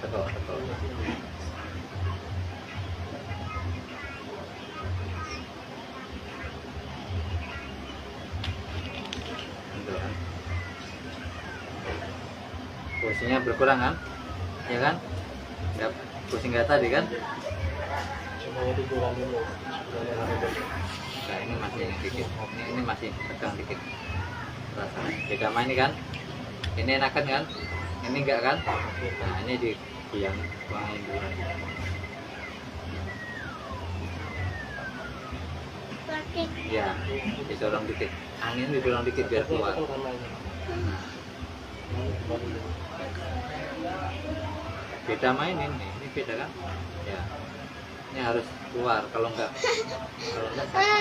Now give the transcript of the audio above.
teko. Gitu kan. Pusingnya berkurang kan? Ya kan? Nggak pusing kayak tadi kan? Cuma itu kurang dulu. Nah, ini masih dikit. Ini masih tegang dikit. Rasa. Beda sama ini kan? Ini enakan kan? Ini enggak kan? Nah, ini di yang buangin dulu. Ya, didorong dikit. Angin didorong dikit biar keluar. Beda main ini beda kan? Ya, ini harus keluar. Kalau enggak